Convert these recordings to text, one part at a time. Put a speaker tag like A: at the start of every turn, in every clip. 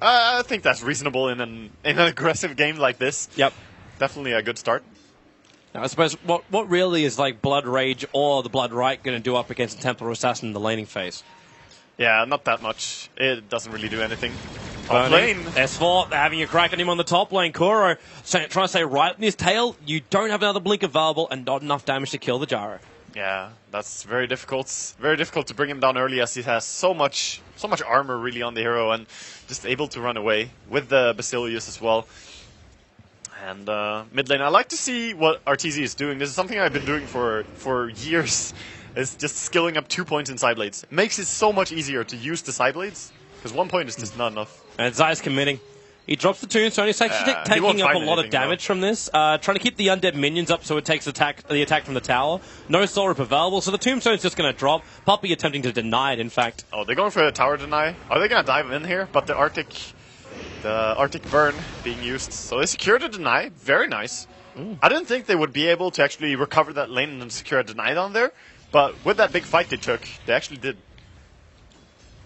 A: I think that's reasonable in an aggressive game like this.
B: Yep.
A: Definitely a good start.
B: Now, I suppose what really is like Blood Rage or the Blood Right going to do up against the Templar Assassin in the laning phase?
A: Yeah, not that much. It doesn't really do anything.
B: Top lane. S4, they're having a crack at him on the top lane. Kuro trying to stay right in his tail. You don't have another blink available and not enough damage to kill the Gyro.
A: Yeah, that's very difficult. Very difficult to bring him down early as he has so much armor really on the hero and just able to run away with the Basilius as well. And mid lane, I like to see what RTZ is doing. This is something I've been doing for years. It's just skilling up 2 points in side blades. It makes it so much easier to use the side blades because 1 point is just not enough.
B: And Zai's committing. He drops the tombstone. He's actually taking up a lot of damage from this. Trying to keep the undead minions up so it takes the attack from the tower. No soul rip available, so the tombstone's just going to drop. Puppey attempting to deny it, in fact.
A: Oh, they're going for a tower deny. Are they going to dive in here? But the Arctic burn being used. So they secure the deny. Very nice. I didn't think they would be able to actually recover that lane and secure a deny down there. But with that big fight they took, they actually did.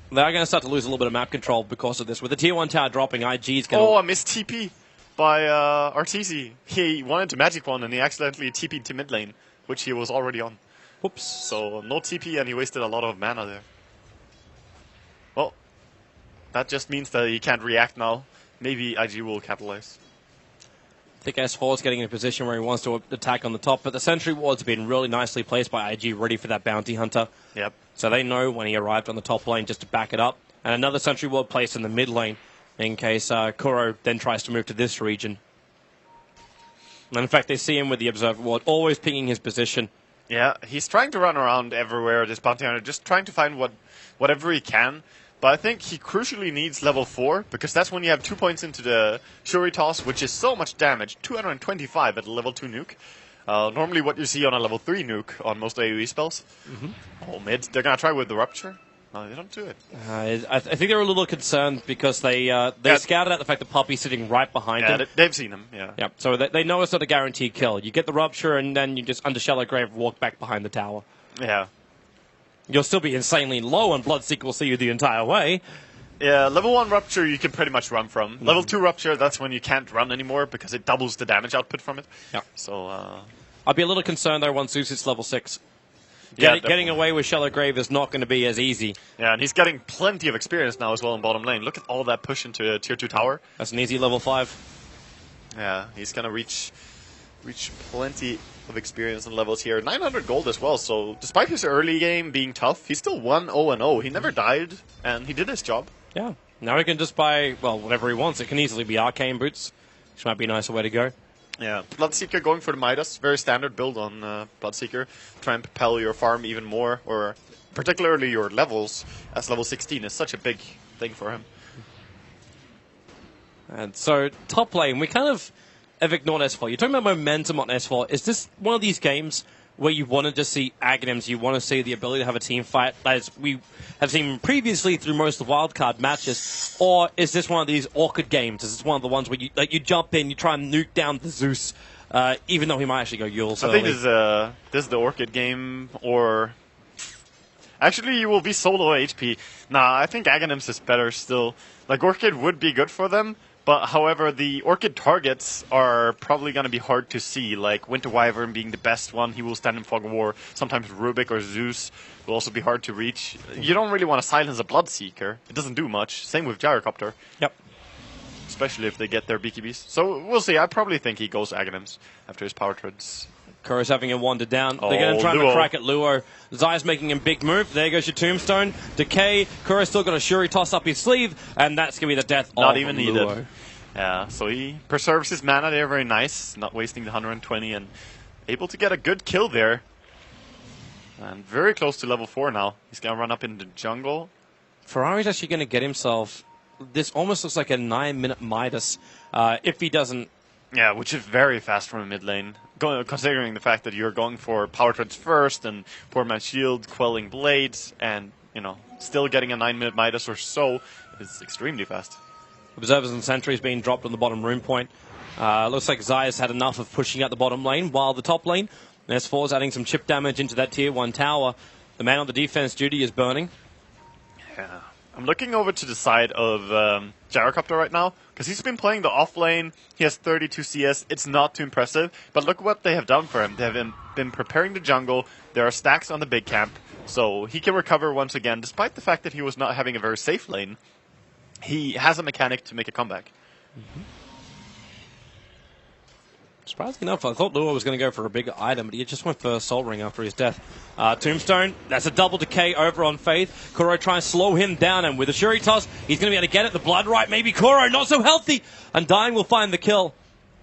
B: They are going to start to lose a little bit of map control because of this. With the tier 1 tower dropping, IG's going to...
A: Oh, I missed TP by RTZ. He wanted to Magic Wand and he accidentally TP'd to mid lane, which he was already on.
B: Whoops.
A: So no TP and he wasted a lot of mana there. Well, that just means that he can't react now. Maybe IG will capitalize.
B: I think S4 is getting in a position where he wants to attack on the top, but the sentry ward's been really nicely placed by IG, ready for that bounty hunter.
A: Yep.
B: So they know when he arrived on the top lane just to back it up. And another sentry ward placed in the mid lane in case Kuro then tries to move to this region. And in fact, they see him with the observer ward, always pinging his position.
A: Yeah, he's trying to run around everywhere, this bounty hunter, just trying to find whatever he can. But I think he crucially needs level 4, because that's when you have 2 points into the Shuri Toss, which is so much damage, 225 at a level 2 nuke. Normally what you see on a level 3 nuke on most AoE spells. Oh, mid, they're going to try with the Rupture. No, they don't do it.
B: I think they're a little concerned because they scouted out the fact that Puppey's sitting right behind him.
A: Yeah, they've seen him, yeah.
B: Yep. So they know it's not a guaranteed kill. You get the Rupture and then you just, under Shallow Grave, walk back behind the tower.
A: Yeah.
B: You'll still be insanely low, and Bloodseeker will see you the entire way.
A: Yeah, level 1 Rupture you can pretty much run from. Level 2 Rupture, that's when you can't run anymore because it doubles the damage output from it.
B: Yeah.
A: So,
B: I'd be a little concerned though once Zeus hits level 6. Getting away with Shallow Grave is not going to be as easy.
A: Yeah, and he's getting plenty of experience now as well in bottom lane. Look at all that push into a tier 2 tower.
B: That's an easy level 5.
A: Yeah, he's going to reach plenty of experience and levels here. 900 gold as well, so despite his early game being tough, he's still 1-0-0. He never died, and he did his job.
B: Yeah. Now he can just buy, well, whatever he wants. It can easily be Arcane Boots, which might be a nicer way to go.
A: Yeah, Bloodseeker going for the Midas. Very standard build on Bloodseeker. Try and propel your farm even more, or particularly your levels, as level 16 is such a big thing for him.
B: And so, top lane, we kind of have ignored S4. You're talking about momentum on S4. Is this one of these games where you want to just see Aghanims, you want to see the ability to have a team fight, as we have seen previously through most of the wildcard matches, or is this one of these awkward games? Is this one of the ones where you jump in, you try and nuke down the Zeus, even though he might actually go Yule's
A: I think this is the Orchid game, or... Actually, you will be solo HP. Nah, I think Aghanims is better still. Like, Orchid would be good for them, but however, the Orchid targets are probably going to be hard to see, like Winter Wyvern being the best one. He will stand in Fog of War. Sometimes Rubik or Zeus will also be hard to reach. You don't really want to silence a Bloodseeker. It doesn't do much. Same with Gyrocopter.
B: Yep.
A: Especially if they get their BKBs. So we'll see. I probably think he goes Aghanims after his power treads.
B: Kuro's having him wandered down. They're going to try and crack at Luo. Zai's making a big move. There goes your Tombstone. Decay. Kuro's still got a Shuri toss up his sleeve, and that's going to be the death of Luo.
A: Not even needed. Yeah, so he preserves his mana there, very nice. Not wasting the 120 and able to get a good kill there. And very close to level 4 now. He's going to run up in the jungle.
B: Ferrari's actually going to get himself... This almost looks like a 9-minute Midas if he doesn't...
A: Yeah, which is very fast from a mid lane. Considering the fact that you're going for power treads first and poor man's shield, quelling blades, and, you know, still getting a 9-minute Midas or so is extremely fast.
B: Observers and sentries being dropped on the bottom rune point. Looks like Zai's had enough of pushing out the bottom lane, while the top lane, S4's adding some chip damage into that tier 1 tower. The man on the defense duty is burning.
A: Yeah. I'm looking over to the side of Gyrocopter right now, because he's been playing the off lane. He has 32 CS. It's not too impressive, but look what they have done for him. They have been preparing the jungle. There are stacks on the big camp, so he can recover once again, despite the fact that he was not having a very safe lane. He has a mechanic to make a comeback.
B: Mm-hmm. Surprisingly enough, I thought Lua was going to go for a bigger item, but he just went for Soul Ring after his death. Tombstone, that's a double decay over on Faith. Kuro trying to slow him down, and with a Shuri toss, he's going to be able to get it. The Blood Right, maybe Kuro, not so healthy. Undying will find the kill.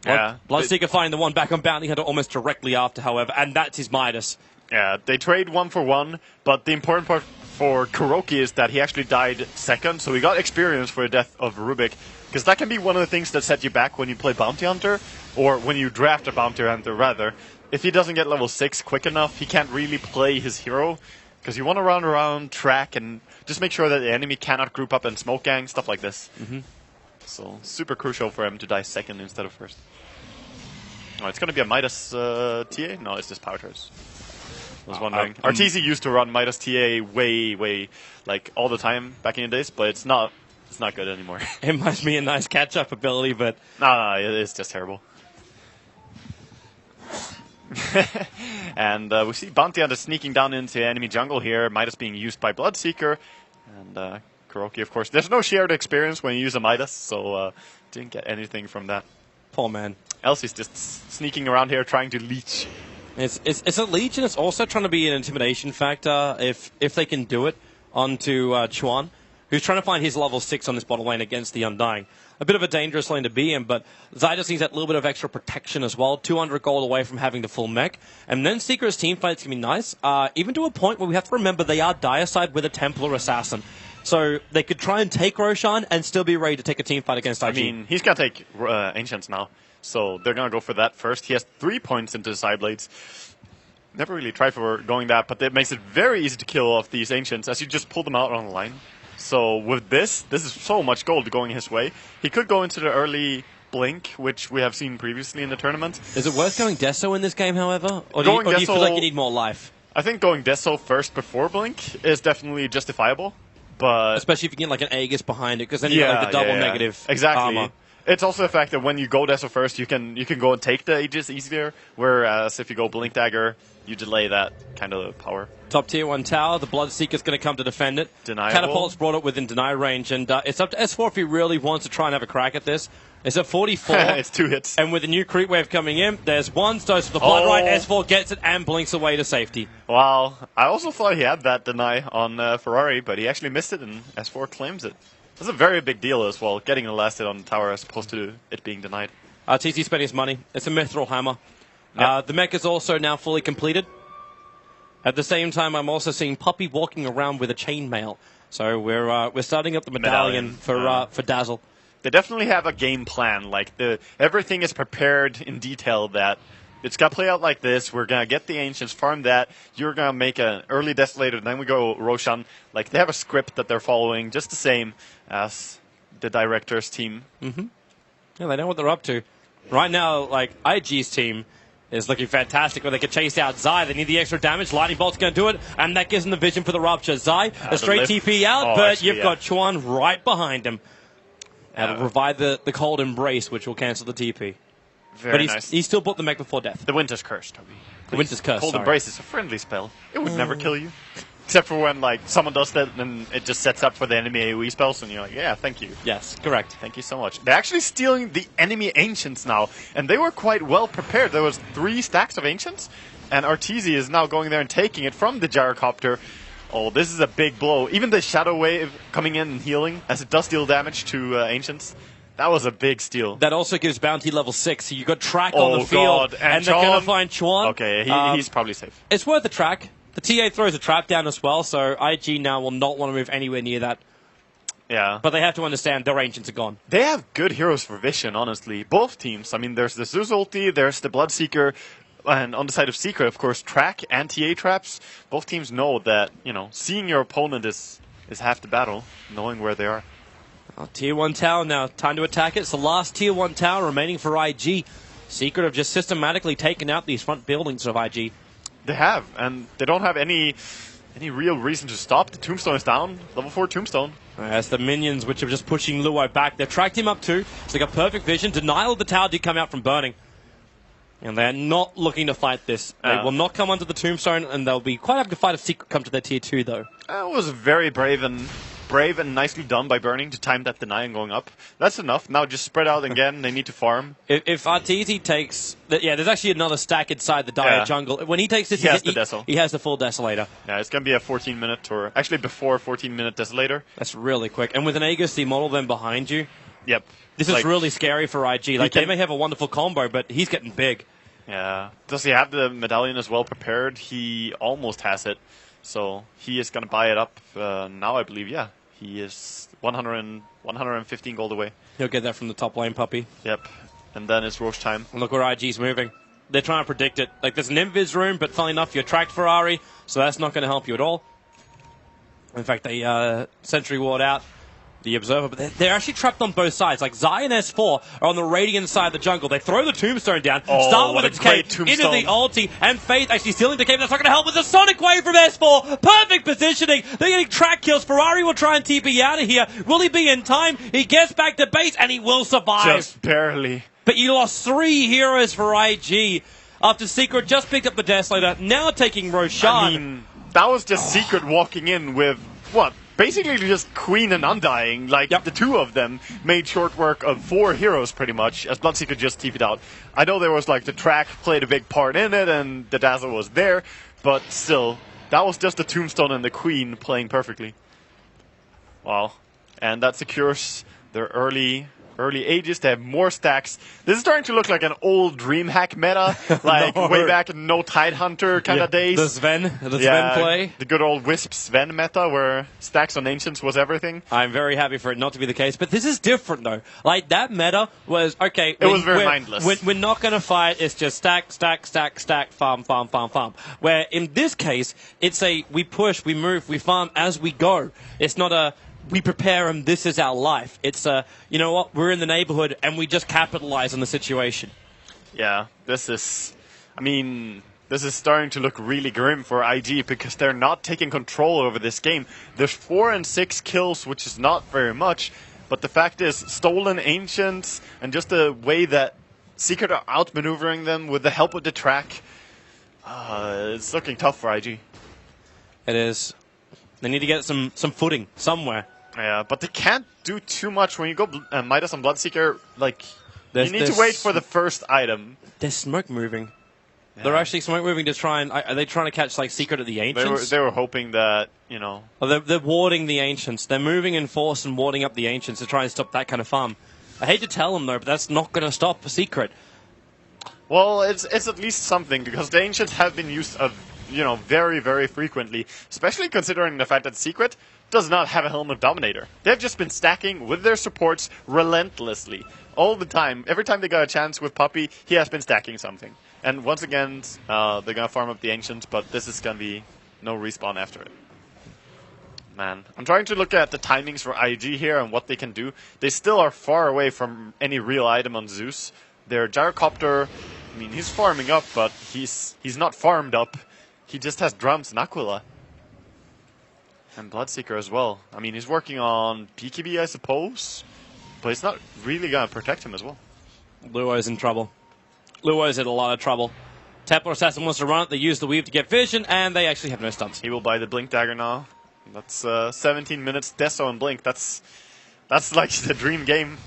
A: Yeah.
B: Bloodseeker finding the one back on Bounty Hunter almost directly after, however, and that's his Midas.
A: Yeah, they trade 1 for 1, but the important part for Kuroki is that he actually died second, so he got experience for the death of Rubik, because that can be one of the things that set you back when you play Bounty Hunter, or when you draft a Bounty Hunter, rather. If he doesn't get level 6 quick enough, he can't really play his hero, because you want to run around, track, and just make sure that the enemy cannot group up and smoke gang, stuff like this.
B: Mm-hmm.
A: So, super crucial for him to die second instead of first. Oh, it's going to be a Midas TA? No, it's just Power Charge. I was wondering. RTZ used to run Midas TA way, like, all the time back in the days, but it's not good anymore.
B: It must be a nice catch-up ability, but...
A: No, it's just terrible. And we see Bounty Hunter sneaking down into enemy jungle here, Midas being used by Bloodseeker, and Kuroki, of course. There's no shared experience when you use a Midas, so didn't get anything from that.
B: Poor man.
A: Elsie's just sneaking around here trying to leech.
B: It's a leech, and it's also trying to be an intimidation factor if they can do it onto Chuan, who's trying to find his level 6 on this bottom lane against the Undying. A bit of a dangerous lane to be in, but Zai just needs that little bit of extra protection as well. 200 gold away from having the full mech. And then Secret's teamfights can be nice, even to a point where we have to remember they are dire side with a Templar Assassin. So they could try and take Roshan and still be ready to take a teamfight against IG.
A: I mean, he's going to take Ancients now. So they're going to go for that first. He has 3 points into the side blades. Never really tried for going that, but that makes it very easy to kill off these Ancients as you just pull them out on the line. So with this is so much gold going his way. He could go into the early Blink, which we have seen previously in the tournament.
B: Is it worth going Deso in this game, however? Or do you feel like you need more life?
A: I think going Deso first before Blink is definitely justifiable. But
B: especially if you get like an Aegis behind it, because then you get like the double negative armor.
A: It's also the fact that when you go Deso first, you can go and take the Aegis easier, whereas if you go Blink Dagger, you delay that kind of power.
B: Top tier 1 tower, the Bloodseeker's going to come to defend it.
A: Deniable.
B: Catapult's brought it within deny range, and it's up to S4 if he really wants to try and have a crack at this. It's at 44.
A: It's 2 hits.
B: And with the new creep wave coming in, there's one dose for the Blood Right. S4 gets it and blinks away to safety.
A: Wow. I also thought he had that deny on Ferrari, but he actually missed it, and S4 claims it. That's a very big deal as well, getting a last hit on the tower as opposed to it being denied.
B: TC spending his money. It's a Mithril Hammer.
A: Yep.
B: The mech is also now fully completed. At the same time, I'm also seeing Puppy walking around with a chainmail. So we're starting up the medallion for Dazzle.
A: They definitely have a game plan. Like everything is prepared in detail. That it's gonna play out like this. We're gonna get the Ancients, farm that. You're gonna make an early Desolator, then we go Roshan. Like they have a script that they're following, just the same as the director's team.
B: Mm-hmm. Yeah, they know what they're up to. Right now, like IG's team is looking fantastic where they can chase out Zai. They need the extra damage. Lightning Bolt's going to do it, and that gives them the vision for the Rupture. Zai, a straight TP out, but you've got Chuan right behind him. That'll provide the cold embrace, which will cancel the TP.
A: Very nice.
B: He still bought the mech before death.
A: The Winter's Curse, Toby.
B: The Winter's Curse,
A: Cold embrace is a friendly spell. It would never kill you. Except for when like someone does that and it just sets up for the enemy AoE spells and you're like, yeah, thank you.
B: Yes, correct.
A: Thank you so much. They're actually stealing the enemy Ancients now, and they were quite well prepared. There was 3 stacks of Ancients, and Arteezy is now going there and taking it from the Gyrocopter. Oh, this is a big blow. Even the Shadow Wave coming in and healing, as it does deal damage to Ancients. That was a big steal.
B: That also gives Bounty level 6, so you got track on the field,
A: God.
B: and they're going to find Chuan.
A: Okay, he's probably safe.
B: It's worth a track. The TA throws a trap down as well, so IG now will not want to move anywhere near that.
A: Yeah.
B: But they have to understand their Ancients are gone.
A: They have good heroes for vision, honestly. Both teams. I mean, there's the Zeus ulti, there's the Bloodseeker, and on the side of Secret, of course, track and TA traps. Both teams know that, seeing your opponent is half the battle, knowing where they are.
B: Tier 1 tower now. Time to attack it. It's the last Tier 1 tower remaining for IG. Secret have just systematically taken out these front buildings of IG.
A: They have, and they don't have any any real reason to stop. The Tombstone is down. Level 4 Tombstone.
B: As the minions, which are just pushing Luo back, they've tracked him up too. So they got perfect vision. Denial of the tower did come out from burning. And they're not looking to fight this. They will not come onto the Tombstone, and they'll be quite happy to fight if Secret come to their tier 2, though.
A: That was very brave and nicely done by Burning to time that deny and going up. That's enough. Now just spread out again. They need to farm.
B: If Arteezy takes... there's actually another stack inside the Dire jungle. When he takes this,
A: he has the Desol.
B: He has the full Desolator.
A: Yeah, it's going to be a 14-minute, or actually before 14-minute Desolator.
B: That's really quick. And with an Aegis model then behind you...
A: Yep.
B: This is really scary for IG. Like, they may have a wonderful combo, but he's getting big.
A: Yeah. Does he have the medallion as well prepared? He almost has it. So he is going to buy it up now, I believe. Yeah. He is 115 gold away.
B: He'll get that from the top lane, puppy.
A: Yep. And then it's Roche time.
B: And look where IG's moving. They're trying to predict it. Like, there's an invis room, but funnily enough, you're tracked Ferrari, so that's not going to help you at all. In fact, they sentry ward out the Observer, but they're actually trapped on both sides. Like, Zai and S4 are on the Radiant side of the jungle. They throw the Tombstone down, start with a decay into the ulti, and Faith actually stealing the decay, but that's not going to help with the Sonic Wave from S4. Perfect positioning. They're getting track kills. Ferrari will try and TP out of here. Will he be in time? He gets back to base, and he will survive.
A: Just barely.
B: But you lost 3 heroes for IG after Secret just picked up the Desolator, now taking Roshan.
A: I mean, that was just Secret walking in with, what? Basically just Queen and Undying, like the two of them made short work of 4 heroes pretty much, as Bloodseeker just TP'd out. I know there was like the track played a big part in it and the Dazzle was there, but still, that was just the Tombstone and the Queen playing perfectly. Wow. And that secures their early ages. They have more stacks. This is starting to look like an old DreamHack meta, like way back in No Tidehunter kind of days.
B: The Sven play.
A: The good old Wisp Sven meta where stacks on Ancients was everything.
B: I'm very happy for it not to be the case, but this is different though. Like, that meta was, okay,
A: it was very mindless.
B: We're not going to fight, it's just stack, farm. Where in this case, it's we push, we move, we farm as we go. It's not we prepare and this is our life. It's you know what, we're in the neighborhood and we just capitalize on the situation.
A: Yeah, this is starting to look really grim for IG because they're not taking control over this game. There's 4 and 6 kills, which is not very much, but the fact is, stolen Ancients and just the way that Secret are outmaneuvering them with the help of the track, it's looking tough for IG.
B: It is. They need to get some footing somewhere.
A: Yeah, but they can't do too much when you go Midas on Bloodseeker. Like, you need to wait for the first item.
B: There's smoke moving.
A: Yeah.
B: They're actually smoke moving to try and... Are they trying to catch, like, Secret of the Ancients?
A: They were hoping that, you know...
B: Oh, they're warding the Ancients. They're moving in force and warding up the Ancients to try and stop that kind of farm. I hate to tell them, though, but that's not going to stop Secret.
A: Well, it's at least something, because the Ancients have been used very, very frequently, especially considering the fact that Secret does not have a Helmet Dominator. They've just been stacking with their supports relentlessly, all the time. Every time they got a chance with Puppy, he has been stacking something. And once again, they're going to farm up the Ancients, but this is going to be no respawn after it. Man, I'm trying to look at the timings for IG here and what they can do. They still are far away from any real item on Zeus. Their Gyrocopter, I mean, he's farming up, but he's not farmed up. He just has Drums and Aquila. And Bloodseeker as well. I mean, he's working on PKB, I suppose. But it's not really going to protect him as well.
B: Luo's in trouble. Luo's in a lot of trouble. Templar Assassin wants to run it. They use the Weave to get vision, and they actually have no stunts.
A: He will buy the Blink Dagger now. That's 17 minutes. Deso and Blink. That's like the dream game.